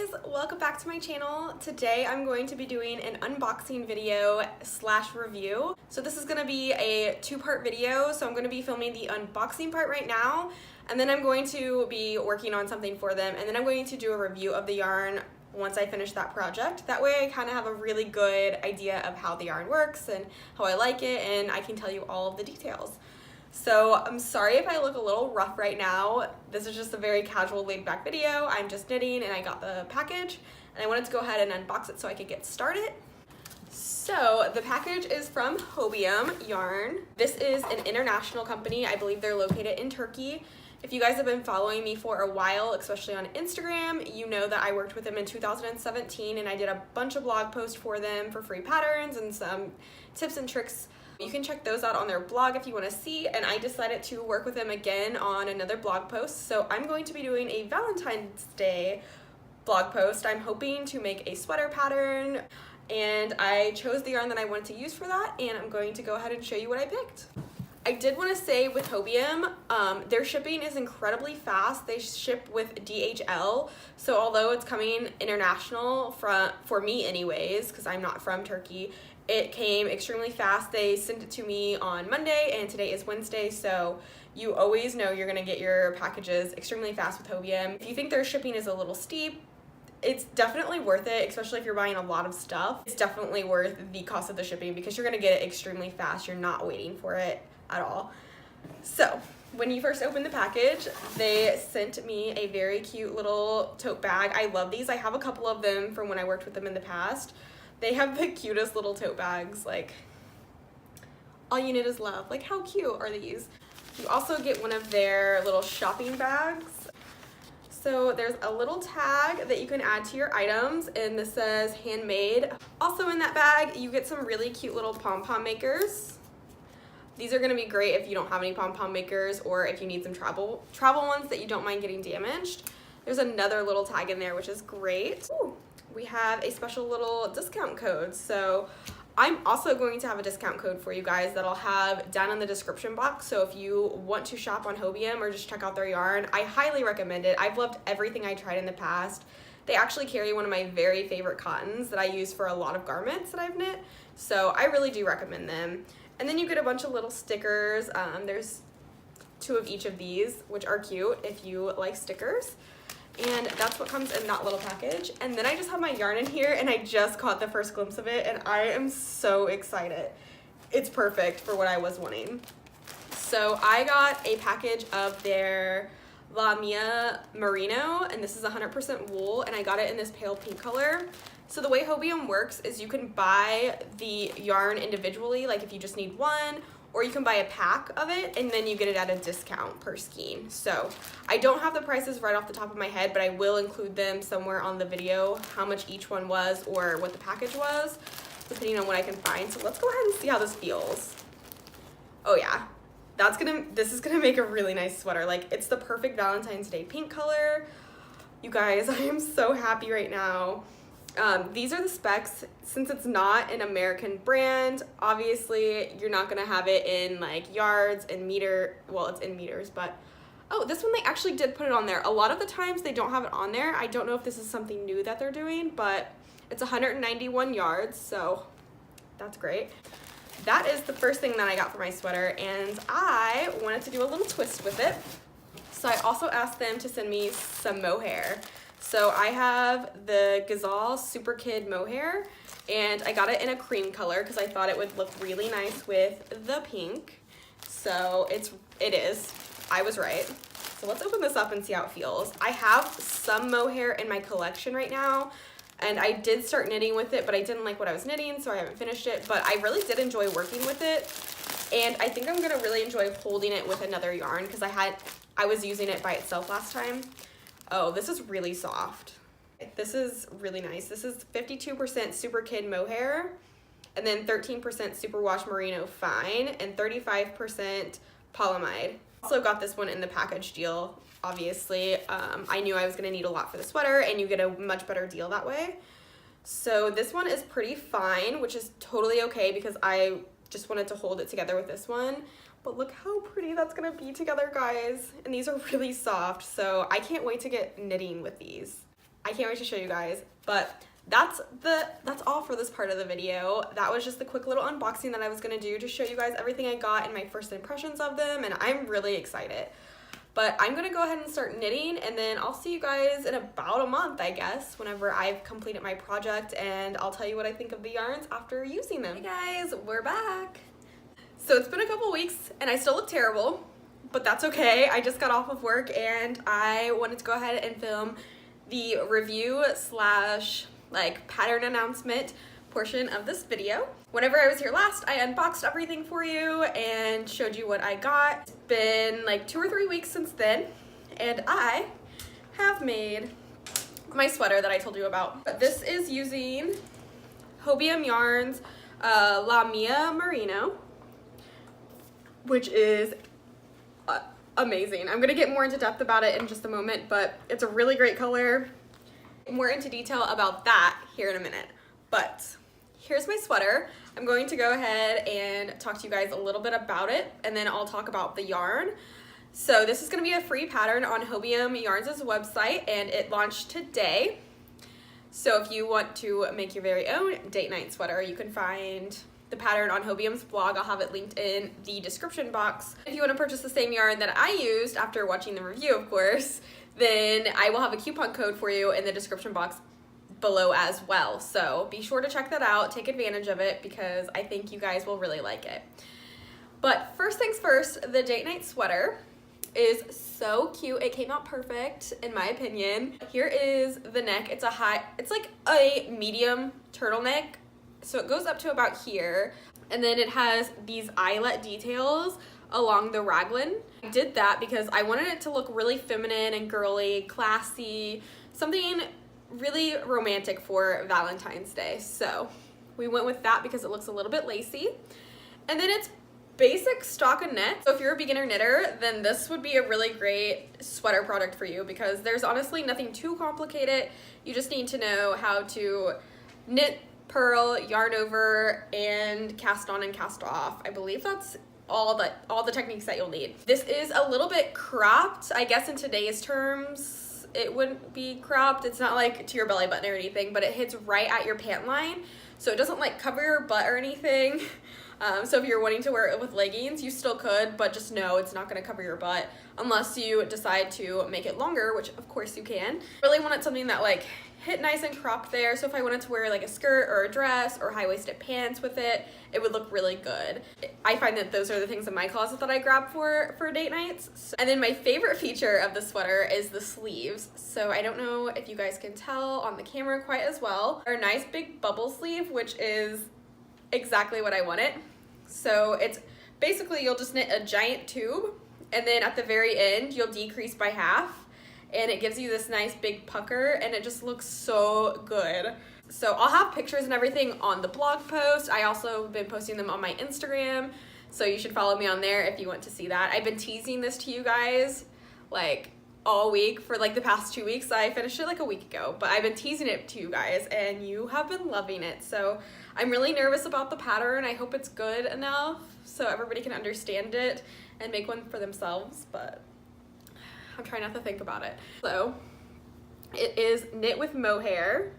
guys, welcome back to my channel. Today I'm going to be doing an unboxing video slash review. So this is going to be a two-part video. So I'm going to be filming the unboxing part right now, and then I'm going to be working on something for them, and then I'm going to do a review of the yarn once I finish that project. That way I kind of have a really good idea of how the yarn works and how I like it, and I can tell you all of the details. So I'm sorry if I look a little rough right now. This is just a very casual, laid-back video. I'm just knitting and I got the package and I wanted to go ahead and unbox it so I could get started. So the package is from Hobium yarn. This is an international company. I believe they're located in Turkey. If you guys have been following me for a while, especially on Instagram, you know that I worked with them in 2017 and I did a bunch of blog posts for them for free patterns and some tips and tricks. You can check those out on their blog if you want to see, and I decided to work with them again on another blog post. So I'm going to be doing a Valentine's Day blog post. I'm hoping to make a sweater pattern, and I chose the yarn that I wanted to use for that, and I'm going to go ahead and show you what I picked. I did want to say with Hobium, their shipping is incredibly fast. They ship with DHL, so although it's coming international for me anyways, because I'm not from Turkey, it came extremely fast. They sent it to me on Monday and today is Wednesday, so you always know you're gonna get your packages extremely fast with Hobium. If you think their shipping is a little steep, it's definitely worth it, especially if you're buying a lot of stuff. It's definitely worth the cost of the shipping because you're gonna get it extremely fast. You're not waiting for it at all. So when you first open the package, they sent me a very cute little tote bag. I love these. I have a couple of them from when I worked with them in the past. They have the cutest little tote bags, like all you need is love. Like, how cute are these? You also get one of their little shopping bags. So there's a little tag that you can add to your items, and this says handmade. Also in that bag, you get some really cute little pom-pom makers. These are gonna be great if you don't have any pom-pom makers or if you need some travel ones that you don't mind getting damaged. There's another little tag in there, which is great. Ooh. We have a special little discount code. So I'm also going to have a discount code for you guys that I'll have down in the description box. So if you want to shop on Hobium or just check out their yarn, I highly recommend it. I've loved everything I tried in the past. They actually carry one of my very favorite cottons that I use for a lot of garments that I've knit. So I really do recommend them. And then you get a bunch of little stickers. There's 2 of each of these, which are cute if you like stickers. And that's what comes in that little package. And then I just have my yarn in here, and I just caught the first glimpse of it, and I am so excited. It's perfect for what I was wanting. So I got a package of their La Mia Merino, and this is 100% wool, and I got it in this pale pink color. So the way Hobium works is you can buy the yarn individually, like if you just need one, or you can buy a pack of it and then you get it at a discount per skein. So I don't have the prices right off the top of my head, but I will include them somewhere on the video, how much each one was or what the package was, depending on what I can find. So let's go ahead and see how this feels. Oh yeah, this is gonna make a really nice sweater. Like, it's the perfect Valentine's Day pink color. You guys, I am so happy right now. These are the specs. Since it's not an American brand, obviously you're not gonna have it in like yards and meter. Well, it's in meters, but oh, this one they actually did put it on there. A lot of the times they don't have it on there. I don't know if this is something new that they're doing, but it's 191 yards, so that's great. That is the first thing that I got for my sweater, and I wanted to do a little twist with it. So I also asked them to send me some mohair. So I have the Gazelle Super Kid mohair, and I got it in a cream color because I thought it would look really nice with the pink. So it is. I was right. So let's open this up and see how it feels. I have some mohair in my collection right now, and I did start knitting with it, but I didn't like what I was knitting, so I haven't finished it. But I really did enjoy working with it, and I think I'm gonna really enjoy holding it with another yarn because I was using it by itself last time. Oh, this is really soft. This is really nice. This is 52% Super Kid mohair, and then 13% Superwash Merino Fine, and 35% polyamide. Also got this one in the package deal, obviously. I knew I was gonna need a lot for the sweater, and you get a much better deal that way. So this one is pretty fine, which is totally okay because I just wanted to hold it together with this one. But look how pretty that's gonna be together, guys. And these are really soft, so I can't wait to get knitting with these. I can't wait to show you guys. But that's all for this part of the video. That was just the quick little unboxing that I was gonna do to show you guys everything I got and my first impressions of them, and I'm really excited. But I'm gonna go ahead and start knitting, and then I'll see you guys in about a month, I guess, whenever I've completed my project, and I'll tell you what I think of the yarns after using them. Hey guys, we're back. So it's been a couple weeks and I still look terrible, but that's okay. I just got off of work and I wanted to go ahead and film the review slash like pattern announcement portion of this video. Whenever I was here last, I unboxed everything for you and showed you what I got. It's been like 2 or 3 weeks since then, and I have made my sweater that I told you about. This is using Hobium yarns, La Mia Merino, which is amazing. I'm gonna get more into depth about it in just a moment, but it's a really great color. More into detail about that here in a minute. But here's my sweater. I'm going to go ahead and talk to you guys a little bit about it, and then I'll talk about the yarn. So this is gonna be a free pattern on Hobium Yarns' website, and it launched today. So if you want to make your very own date night sweater, you can find the pattern on Hobium's blog. I'll have it linked in the description box. If you want to purchase the same yarn that I used after watching the review, of course, then I will have a coupon code for you in the description box below as well. So be sure to check that out, take advantage of it, because I think you guys will really like it. But first things first, the date night sweater is so cute. It came out perfect in my opinion. Here is the neck. It's like a medium turtleneck. So it goes up to about here, and then it has these eyelet details along the raglan. I did that because I wanted it to look really feminine and girly, classy, something really romantic for Valentine's Day. So we went with that because it looks a little bit lacy. And then it's basic stockinette. So if you're a beginner knitter, then this would be a really great sweater product for you, because there's honestly nothing too complicated. You just need to know how to knit, purl, yarn over, and cast on and cast off. I believe that's all the techniques that you'll need. This is a little bit cropped. I guess in today's terms, it wouldn't be cropped. It's not like to your belly button or anything, but it hits right at your pant line. So it doesn't like cover your butt or anything. So if you're wanting to wear it with leggings, you still could, but just know it's not gonna cover your butt unless you decide to make it longer, which of course you can. Really wanted something that like hit nice and cropped there, so if I wanted to wear like a skirt or a dress or high-waisted pants with it, it would look really good. I find that those are the things in my closet that I grab for date nights. And then my favorite feature of the sweater is the sleeves. So I don't know if you guys can tell on the camera quite as well. They're a nice big bubble sleeve, which is exactly what I wanted. So it's basically, you'll just knit a giant tube, and then at the very end you'll decrease by half, and it gives you this nice big pucker, and it just looks so good. So I'll have pictures and everything on the blog post. I also have been posting them on my Instagram, so you should follow me on there if you want to see that. I've been teasing this to you guys like all week for like the past 2 weeks. I finished it like a week ago, but I've been teasing it to you guys and you have been loving it. So I'm really nervous about the pattern. I hope it's good enough so everybody can understand it and make one for themselves, but I'm trying not to think about it. So it is knit with mohair,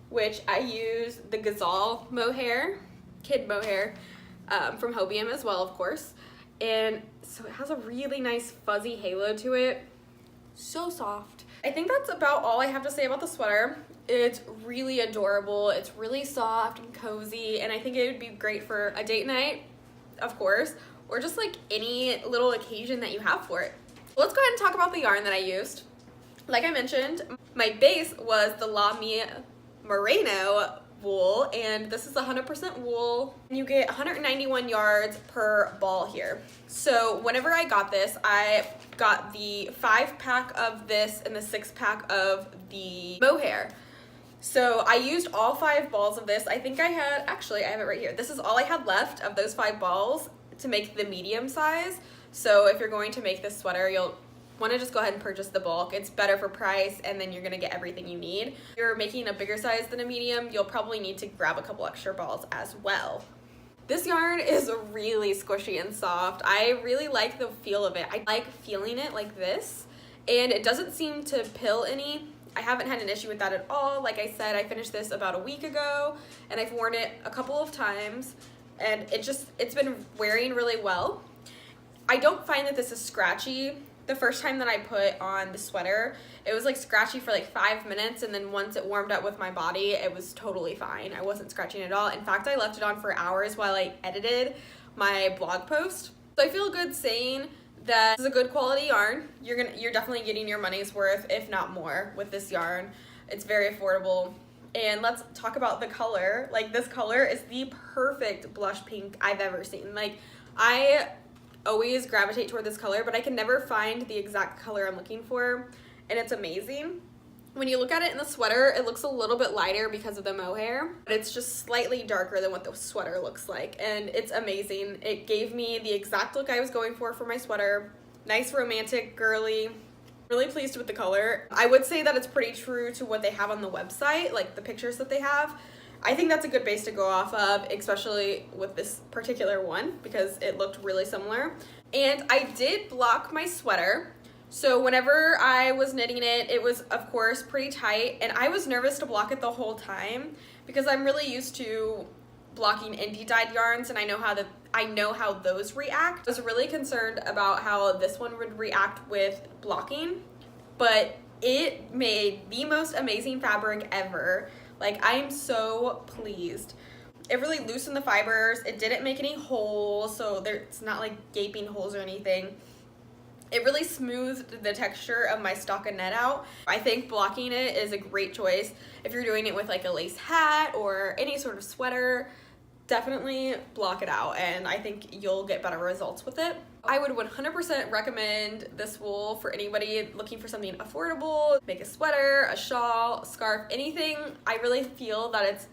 which I use the Gazelle mohair, kid mohair, from Hobium as well, of course. And so it has a really nice fuzzy halo to it. So soft. I think that's about all I have to say about the sweater. It's really adorable. It's really soft and cozy, and I think it would be great for a date night, of course, or just like any little occasion that you have for it. Let's go ahead and talk about the yarn that I used. Like I mentioned, my base was the La Mia Merino wool, and this is 100% wool. You get 191 yards per ball here. So whenever I got this, I got the 5-pack of this and the 6-pack of the mohair. So I used all 5 balls of this. I think I had, actually I have it right here. This is all I had left of those 5 balls to make the medium size. So if you're going to make this sweater, you'll want to just go ahead and purchase the bulk. It's better for price, and then you're going to get everything you need. If you're making a bigger size than a medium, you'll probably need to grab a couple extra balls as well. This yarn is really squishy and soft. I really like the feel of it. I like feeling it like this, and it doesn't seem to pill any. I haven't had an issue with that at all. Like I said, I finished this about a week ago and I've worn it a couple of times and it's been wearing really well. I don't find that this is scratchy. The first time that I put on the sweater, it was like scratchy for like 5 minutes, and then once it warmed up with my body, it was totally fine. I wasn't scratching at all. In fact, I left it on for hours while I edited my blog post. So I feel good saying that this is a good quality yarn. You're definitely getting your money's worth, if not more, with this yarn. It's very affordable. And let's talk about the color. Like, this color is the perfect blush pink I've ever seen. Like, I always gravitate toward this color, but I can never find the exact color I'm looking for, and it's amazing. When you look at it in the sweater, it looks a little bit lighter because of the mohair, but it's just slightly darker than what the sweater looks like, and it's amazing. It gave me the exact look I was going for my sweater. Nice, romantic, girly. Really pleased with the color. I would say that it's pretty true to what they have on the website, like the pictures that they have. I think that's a good base to go off of, especially with this particular one, because it looked really similar. And I did block my sweater. So whenever I was knitting it, it was of course pretty tight, and I was nervous to block it the whole time because I'm really used to blocking indie dyed yarns, and I know how those react. I was really concerned about how this one would react with blocking, but it made the most amazing fabric ever. Like, I'm so pleased. It really loosened the fibers. It didn't make any holes, so it's not like gaping holes or anything. It really smoothed the texture of my stockinette out. I think blocking it is a great choice. If you're doing it with like a lace hat or any sort of sweater, definitely block it out, and I think you'll get better results with it. I would 100% recommend this wool for anybody looking for something affordable. Make a sweater, a shawl, a scarf, anything. I really feel that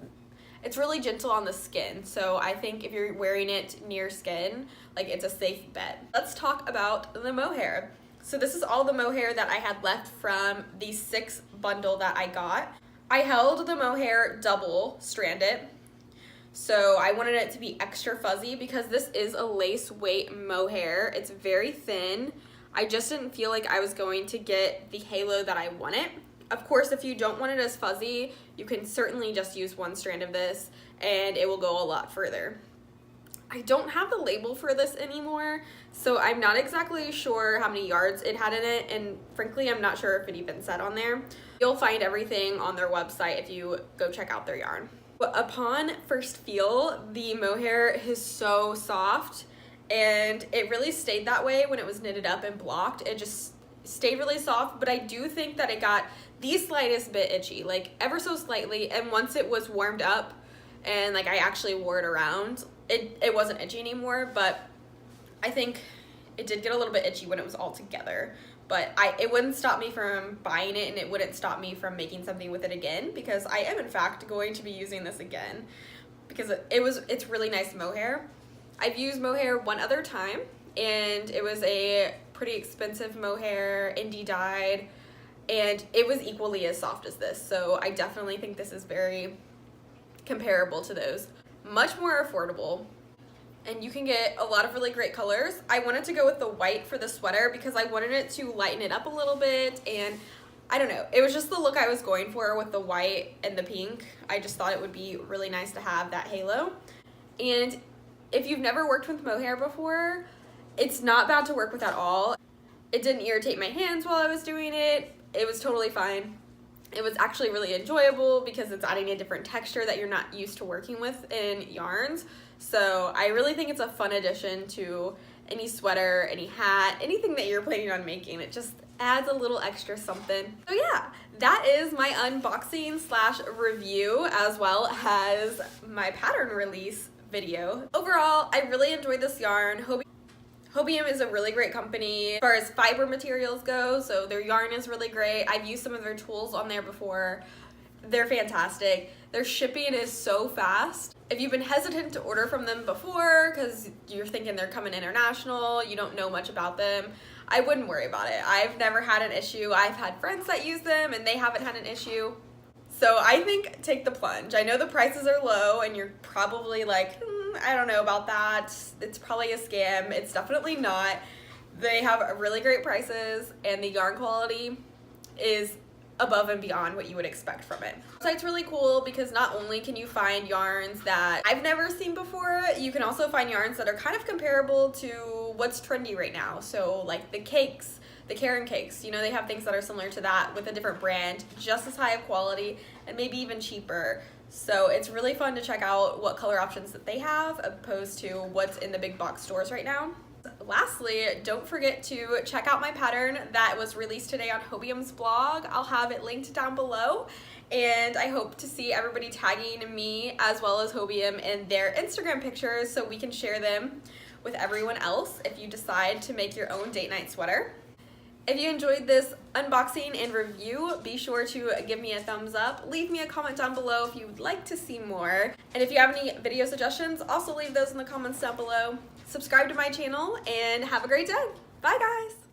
it's really gentle on the skin, so I think if you're wearing it near skin, like, it's a safe bet. Let's talk about the mohair. So this is all the mohair that I had left from the 6 bundle that I got. I held the mohair double stranded. So I wanted it to be extra fuzzy because this is a lace weight mohair. It's very thin. I just didn't feel like I was going to get the halo that I wanted. Of course, if you don't want it as fuzzy, you can certainly just use 1 strand of this and it will go a lot further. I don't have the label for this anymore, so I'm not exactly sure how many yards it had in it, and frankly, I'm not sure if it even said on there. You'll find everything on their website if you go check out their yarn. But upon first feel, the mohair is so soft, and it really stayed that way when it was knitted up and blocked. It just stayed really soft, but I do think that it got the slightest bit itchy, like ever so slightly, and once it was warmed up and like I actually wore it around, it wasn't itchy anymore, but I think it did get a little bit itchy when it was all together. But it wouldn't stop me from buying it, and it wouldn't stop me from making something with it again, because I am in fact going to be using this again because it's really nice mohair. I've used mohair one other time, and it was a pretty expensive mohair, indie dyed, and it was equally as soft as this. So I definitely think this is very comparable to those. Much more affordable, and you can get a lot of really great colors. I wanted to go with the white for the sweater because I wanted it to lighten it up a little bit, and I don't know, it was just the look I was going for with the white and the pink. I just thought it would be really nice to have that halo. And if you've never worked with mohair before, it's not bad to work with at all. It didn't irritate my hands while I was doing it. It was totally fine. It was actually really enjoyable because it's adding a different texture that you're not used to working with in yarns. So I really think it's a fun addition to any sweater, any hat, anything that you're planning on making. It just adds a little extra something. So yeah, that is my unboxing slash review, as well as my pattern release video. Overall, I really enjoyed this yarn. Hobium is a really great company as far as fiber materials go, so their yarn is really great. I've used some of their tools on there before. They're fantastic. Their shipping is so fast. If you've been hesitant to order from them before because you're thinking they're coming international, you don't know much about them, I wouldn't worry about it. I've never had an issue. I've had friends that use them and they haven't had an issue. So I think take the plunge. I know the prices are low and you're probably like, I don't know about that. It's probably a scam. It's definitely not. They have really great prices and the yarn quality is above and beyond what you would expect from it. The website's really cool because not only can you find yarns that I've never seen before, you can also find yarns that are kind of comparable to what's trendy right now. So like the cakes, the Karen cakes, you know, they have things that are similar to that with a different brand, just as high of quality and maybe even cheaper. So it's really fun to check out what color options that they have opposed to what's in the big box stores right now. Lastly, don't forget to check out my pattern that was released today on Hobium's blog. I'll have it linked down below, and I hope to see everybody tagging me as well as Hobium in their Instagram pictures so we can share them with everyone else if you decide to make your own date night sweater. If you enjoyed this unboxing and review, be sure to give me a thumbs up. Leave me a comment down below if you would like to see more. And if you have any video suggestions, also leave those in the comments down below. Subscribe to my channel and have a great day. Bye guys!